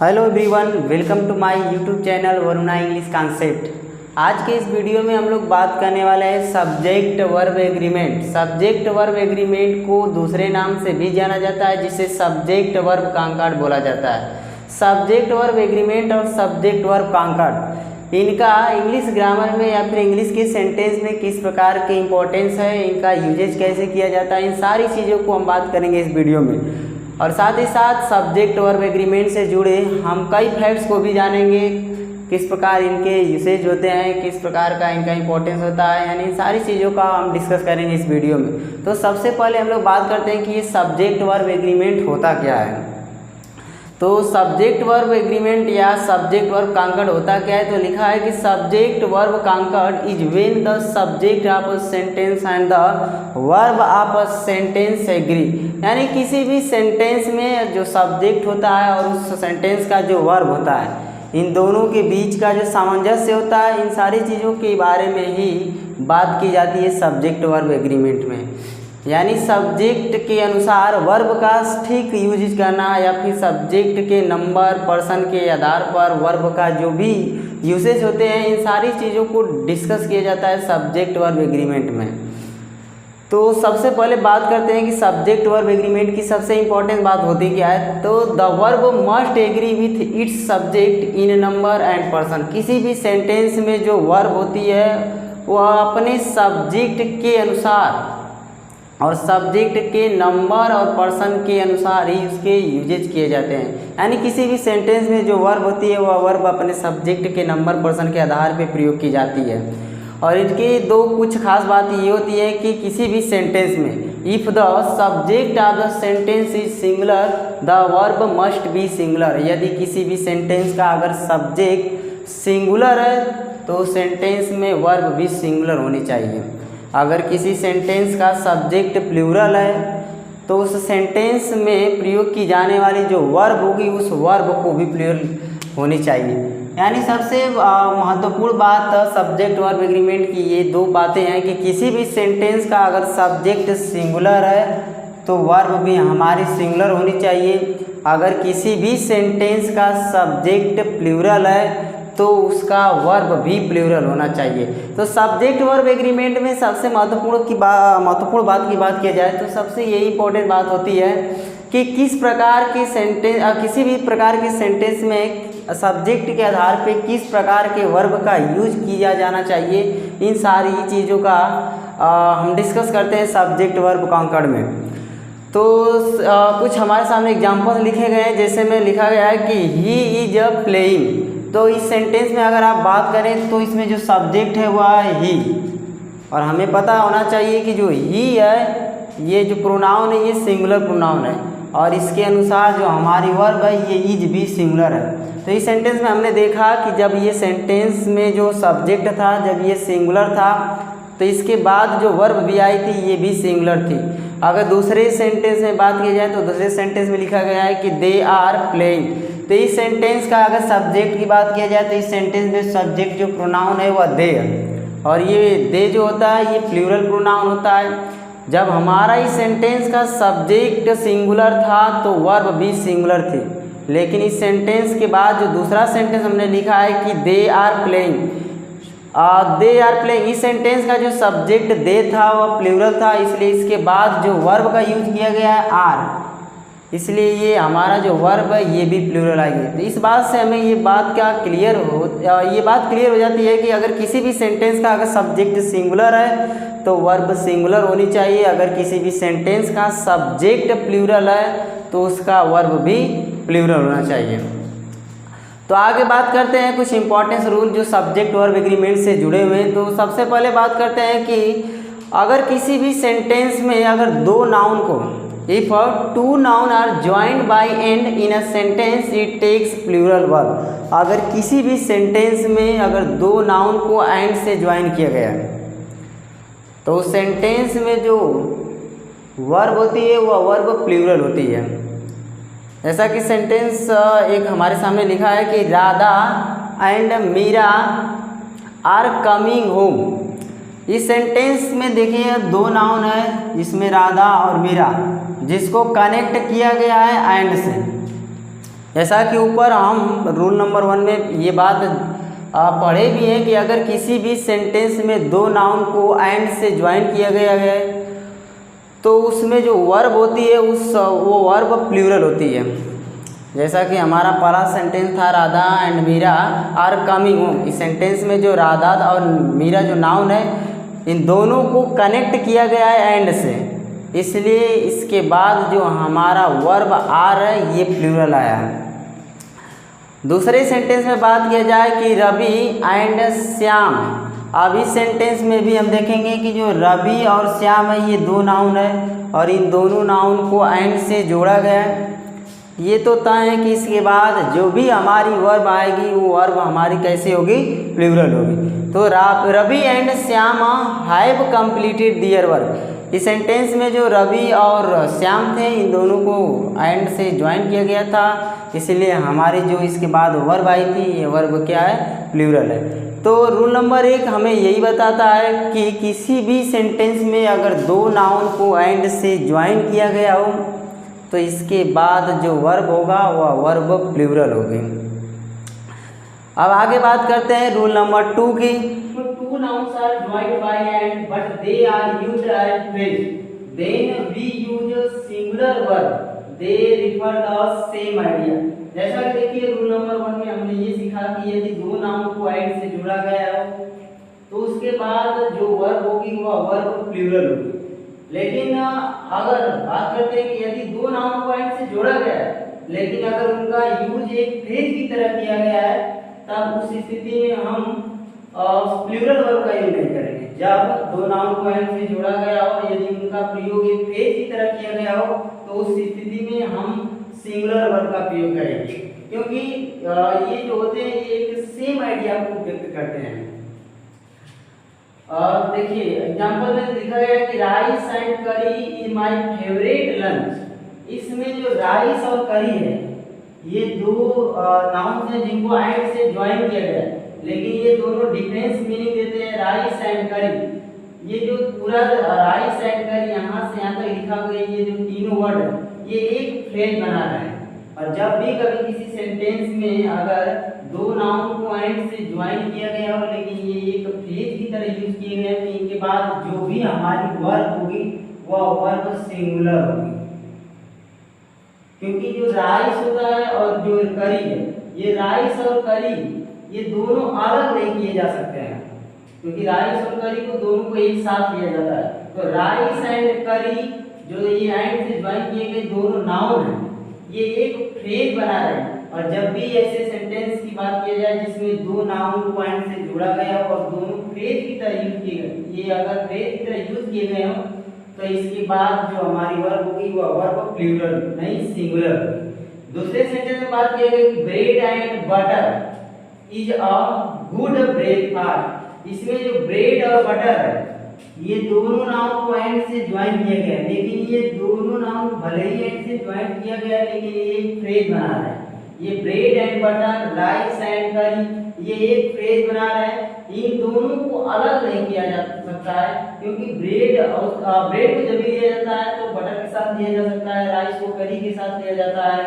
Hello everyone, welcome to my YouTube channel Varuna English concept. आज के इस वीडियो में हम लोग बात करने वाले हैं subject verb agreement. Subject verb agreement को दूसरे नाम से भी जाना जाता है, जिसे सब्जेक्ट वर्ब कॉन्कॉर्ड बोला जाता है। सब्जेक्ट वर्ब एग्रीमेंट और सब्जेक्ट वर्ब कॉन्कॉर्ड, इनका इंग्लिश ग्रामर में या फिर इंग्लिश के सेंटेंस में किस प्रकार के इंपॉर्टेंस है, इनका यूजेज कैसे किया जाता है, इन सारी चीज़ों को हम बात करेंगे इस वीडियो में। और साथ ही साथ सब्जेक्ट वर्ब एग्रीमेंट से जुड़े हम कई फैक्ट्स को भी जानेंगे, किस प्रकार इनके यूसेज होते हैं, किस प्रकार का इनका इंपॉर्टेंस होता है, यानी इन सारी चीज़ों का हम डिस्कस करेंगे इस वीडियो में। तो सबसे पहले हम लोग बात करते हैं कि ये सब्जेक्ट वर्ब एग्रीमेंट होता क्या है। तो सब्जेक्ट वर्ब एग्रीमेंट या सब्जेक्ट वर्ब कॉन्कॉर्ड होता क्या है, तो लिखा है कि subject verb concord is when the subject of a sentence and the verb of a sentence agree. यानी किसी भी सेंटेंस में जो सब्जेक्ट होता है और उस सेंटेंस का जो वर्ब होता है, इन दोनों के बीच का जो सामंजस्य होता है, इन सारी चीज़ों के बारे में ही बात की जाती है सब्जेक्ट वर्ब एग्रीमेंट में। यानी सब्जेक्ट के अनुसार वर्ब का ठीक यूज करना या फिर सब्जेक्ट के नंबर पर्सन के आधार पर वर्ब का जो भी यूसेज होते हैं, इन सारी चीज़ों को डिस्कस किया जाता है सब्जेक्ट वर्ब एग्रीमेंट में। तो सबसे पहले बात करते हैं कि सब्जेक्ट वर्ब एग्रीमेंट की सबसे इंपॉर्टेंट बात होती क्या है। तो the verb must agree with its subject in number and person. किसी भी सेंटेंस में जो वर्ब होती है वह अपने सब्जेक्ट के अनुसार और सब्जेक्ट के नंबर और पर्सन के अनुसार ही उसके यूजेज किए जाते हैं। यानी किसी भी सेंटेंस में जो वर्ब होती है वह वर्ब अपने सब्जेक्ट के नंबर पर्सन के आधार पर प्रयोग की जाती है। और इनकी दो कुछ खास बात ये होती है कि किसी भी सेंटेंस में if the subject of the sentence is singular the verb must be singular. यदि किसी भी सेंटेंस का अगर सब्जेक्ट सिंगुलर है तो सेंटेंस में वर्ब भी सिंगुलर होनी चाहिए। अगर किसी सेंटेंस का सब्जेक्ट प्लूरल है तो उस सेंटेंस में प्रयोग की जाने वाली जो वर्ब होगी उस वर्ब को भी प्लूरल होनी चाहिए। यानी सबसे महत्वपूर्ण बात सब्जेक्ट वर्ब एग्रीमेंट की ये दो बातें हैं कि किसी भी सेंटेंस का अगर सब्जेक्ट सिंगुलर है तो वर्ब भी हमारी सिंगुलर होनी चाहिए। अगर किसी भी सेंटेंस का सब्जेक्ट प्लूरल है तो उसका वर्ब भी प्लूरल होना चाहिए। तो सब्जेक्ट वर्ब एग्रीमेंट में सबसे महत्वपूर्ण बात की बात किया जाए तो सबसे यही इंपॉर्टेंट बात होती है कि किस प्रकार के सेंटेंस किसी भी प्रकार के सेंटेंस में सब्जेक्ट के आधार पे किस प्रकार के वर्ब का यूज किया जाना चाहिए। इन सारी चीज़ों का हम डिस्कस करते हैं सब्जेक्ट वर्ब कॉन्कॉर्ड में। तो कुछ हमारे सामने एग्जांपल्स लिखे गए हैं, जैसे में लिखा गया है कि ही इज अ प्लेइंग। तो इस सेंटेंस में अगर आप बात करें तो इसमें जो सब्जेक्ट है वह है ही, और हमें पता होना चाहिए कि जो ही है ये जो प्रोनाउन है ये सिंगुलर प्रोनाउन है, और इसके अनुसार जो हमारी वर्ब है ये इज भी सिंगुलर है। तो इस सेंटेंस में हमने देखा कि जब ये सेंटेंस में जो सब्जेक्ट था जब ये सिंगुलर था तो इसके बाद जो वर्ब भी आई थी ये भी सिंगुलर थी। अगर दूसरे सेंटेंस में बात की जाए तो दूसरे सेंटेंस में लिखा गया है कि दे आर प्लेइंग। तो इस सेंटेंस का अगर सब्जेक्ट की बात किया जाए तो इस सेंटेंस में सब्जेक्ट जो प्रोनाउन है वह दे है, और ये दे जो होता है ये प्लूरल प्रोनाउन होता है। जब हमारा इस सेंटेंस का सब्जेक्ट सिंगुलर था तो वर्ब भी सिंगुलर थी, लेकिन इस सेंटेंस के बाद जो दूसरा सेंटेंस हमने लिखा है कि दे आर प्लेइंग, इस सेंटेंस का जो सब्जेक्ट दे था वह प्लूरल था, इसलिए इसके बाद जो वर्ब का यूज किया गया है आर, इसलिए ये हमारा जो वर्ब है ये भी प्लूरल आएगी। तो इस बात से हमें ये बात क्लियर हो जाती है कि अगर किसी भी सेंटेंस का अगर सब्जेक्ट सिंगुलर है तो वर्ब सिंगुलर होनी चाहिए। अगर किसी भी सेंटेंस का सब्जेक्ट प्लूरल है तो उसका वर्ब भी प्लूरल होना चाहिए। तो आगे बात करते हैं कुछ इंपॉर्टेंस रूल जो सब्जेक्ट वर्ब एग्रीमेंट से जुड़े हुए हैं। तो सबसे पहले बात करते हैं कि अगर किसी भी सेंटेंस में अगर दो नाउन को if two noun are joined by and in a sentence it takes plural verb. अगर किसी भी सेंटेंस में अगर दो नाउन को एंड से ज्वाइन किया गया है तो सेंटेंस में जो वर्ब होती है वह वर्ब प्लूरल होती है। जैसा कि सेंटेंस एक हमारे सामने लिखा है कि Radha and Meera are coming home. इस सेंटेंस में देखिए दो नाउन है जिसमें राधा और मीरा, जिसको कनेक्ट किया गया है एंड से। जैसा कि ऊपर हम रूल नंबर 1 में ये बात पढ़े भी हैं कि अगर किसी भी सेंटेंस में दो नाउन को एंड से ज्वाइन किया गया है तो उसमें जो वर्ब होती है वो वर्ब प्लूरल होती है। जैसा कि हमारा पहला सेंटेंस था Radha and Meera are coming home. इस सेंटेंस में जो राधा और मीरा जो नाउन है इन दोनों को कनेक्ट किया गया है एंड से, इसलिए इसके बाद जो हमारा वर्ब आर है ये प्लूरल आया है। दूसरे सेंटेंस में बात किया जाए कि रवि एंड श्याम। अब इस सेंटेंस में भी हम देखेंगे कि जो रवि और श्याम है ये दो नाउन है और इन दोनों नाउन को एंड से जोड़ा गया है। ये तो तय है कि इसके बाद जो भी हमारी वर्ब आएगी वो वर्ब हमारी कैसे होगी, प्लूरल होगी। तो Ravi and Shyam have completed their work. इस सेंटेंस में जो रवि और श्याम थे इन दोनों को एंड से ज्वाइन किया गया था, इसलिए हमारी जो इसके बाद वर्ब आई थी ये वर्ब क्या है, प्लूरल है। तो रूल नंबर 1 हमें यही बताता है कि किसी भी सेंटेंस में अगर दो नाउन को एंड से ज्वाइन किया गया हो तो इसके बाद जो वर्ब होगा वह वर्ब प्लूरल होगी। अब आगे बात करते हैं रूल नंबर 2 की। Two nouns are joined by and but they are used as phrase, then we use singular verb, they refer the same idea. जैसा कि देखिए रूल नंबर 1 में हमने ये सीखा कि यदि दो नाउन को एंड से जोड़ा गया हो तो उसके बाद जो वर्ब होगी वह वर्ब प्लूरल होगी। लेकिन अगर बात करते हैं कि यदि दो नाउन को एंड से जोड़ा गया है लेकिन अगर उनका यूज एक फ्रेज की तरह किया गया है तब उस स्थिति में हम प्लूरल वर्ब का यूज नहीं करेंगे। जब दो नाउन को एंड से जोड़ा गया हो यदि उनका प्रयोग एक फ्रेज की तरह किया गया हो तो उस स्थिति में हम सिंगुलर वर्ब का प्रयोग करेंगे, क्योंकि ये जो होते हैं ये एक सेम आइडिया को व्यक्त करते हैं। देखिए एग्जांपल में लिखा गया है कि राइस एंड करी इज माय फेवरेट लंच। इसमें जो राइस और करी है ये दो नाउन्स हैं जिनको एंड से ज्वाइन किया गया है, लेकिन ये दोनों डिफरेंस मीनिंग देते हैं राइस एंड करी। ये जो पूरा राइस एंड करी यहाँ से यहाँ तक लिखा गया ये जो तीनों वर्ड है ये एक फ्रेज बना रहे हैं। और जब भी कभी किसी सेंटेंस में अगर दो नाउन को एंड से ज्वाइन किया गया हो लेकिन ये एक फ्रेज की तरह यूज किए गए तो इनके बाद जो भी हमारी वर्ब होगी वह वर्ब सिंगुलर होगी, क्योंकि जो राइस होता है और जो करी है ये राइस और करी ये दोनों अलग नहीं किए जा सकते हैं, क्योंकि राइस और करी को दोनों को एक साथ लिया जाता है। तो राइस एंड करी जो ये एंड से ज्वाइन किए गए दोनों नाउन है ये एक फ्रेज बना रहे हैं। और जब भी ऐसे सेंटेंस की बात किया जाए जिसमें दो नाउन को एंड से जोड़ा गया हो और दोनों फ्रेज की तरह यूज किए गए, ये अगर फ्रेज की तरह यूज किए गए हो तो इसके बाद जो हमारी वर्ब होगी वह वर्ब प्लूरल नहीं सिंगुलर होगी। दूसरे सेंटेंस में बात किया गया कि bread and butter is a good breakfast. इसमें जो ब्रेड और बटर है ये दोनों नाउन को एंड से ज्वाइन किया गया है, लेकिन ये दोनों नाउन भले ही एंड से ज्वाइन किया गया है लेकिन ये एक फ्रेज बना रहा है। ये bread and butter, rice and करी ये एक फ्रेज बना रहा है। इन दोनों को अलग नहीं किया जा सकता है, क्योंकि ब्रेड को जब भी लिया जाता है तो बटर के साथ लिया जा सकता है, राइस को करी के साथ लिया जाता है।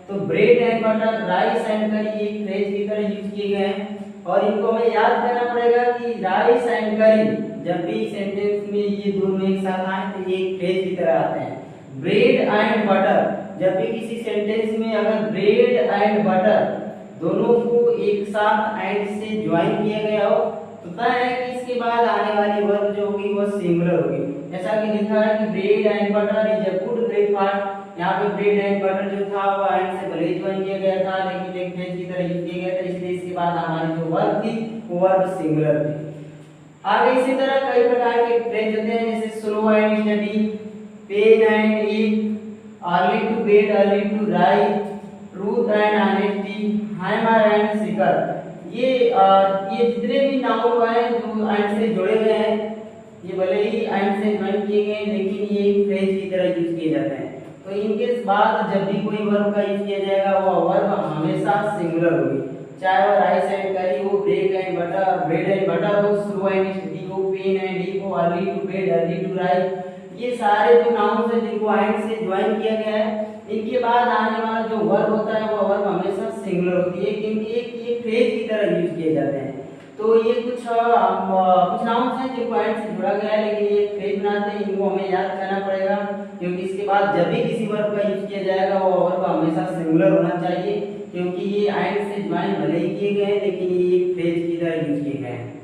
तो bread and butter, rice and करी एक फ्रेज की तरह यूज किए गए हैं और इनको हमें याद करना पड़ेगा कि राइस एंड करी जब भी सेंटेंस में ये दोनों एक साथ आए तो ये एक फ्रेज की तरह आते हैं। ब्रेड एंड बटर जब भी किसी सेंटेंस में अगर ब्रेड एंड बटर दोनों को एक साथ एंड से ज्वाइन किया गया हो तो तय है कि इसके बाद आने वाली वर्ब जो होगी वो सिंगुलर होगी। जैसा कि लिखा है कि bread and butter is a good breakfast. यहाँ पे ब्रेड एंड बटर जो था वो एंड से भले ज्वाइन किया गया था लेकिन एक फ्रेज की तरह यूज किया गया था, इसलिए इसके बाद हमारी जो वर्ब थी वो वर्ब सिंगुलर थी। आगे इसी तरह कई प्रकार के फ्रेज होते हैं जैसे slow and steady, pen and eat, early to bed early to rise, truth and honesty, hammer and sickle. ये जितने भी नाउन हैं जो एंड से जोड़े गए हैं ये भले ही एंड से ज्वाइन किए गए लेकिन ये एक फ्रेज की तरह यूज किए जाते हैं। तो इनके बाद जब भी कोई वर्ब का यूज किया जाएगा वो वर्ब हमेशा सिंगुलर होगी, चाहे वो राइस एंड करी हो, ब्रेड एंड बटर हो, स्लो एंड स्टडी हो, पेन एंड ईट हो, early to bed early to rise. ये सारे जो नाउन्स हैं जिनको एंड से ज्वाइन किया गया है इनके बाद आने वाला जो वर्ब होता है वो वर्ब हमेशा सिंगुलर होती है, क्योंकि ये फ्रेज की तरह यूज किए जाते हैं। तो ये कुछ नाउन्स हैं जिनको एंड से जुड़ा गया है, लेकिन ये फ्रेज बनाते हैं, इनको हमें याद करना पड़ेगा, क्योंकि इसके बाद जब भी किसी वर्ब का यूज किया जाएगा वो वर्ब हमेशा सिंगुलर होना चाहिए, क्योंकि ये एंड से ज्वाइन भले ही किए गए हैं लेकिन ये एक फ्रेज की तरह यूज किए गए हैं।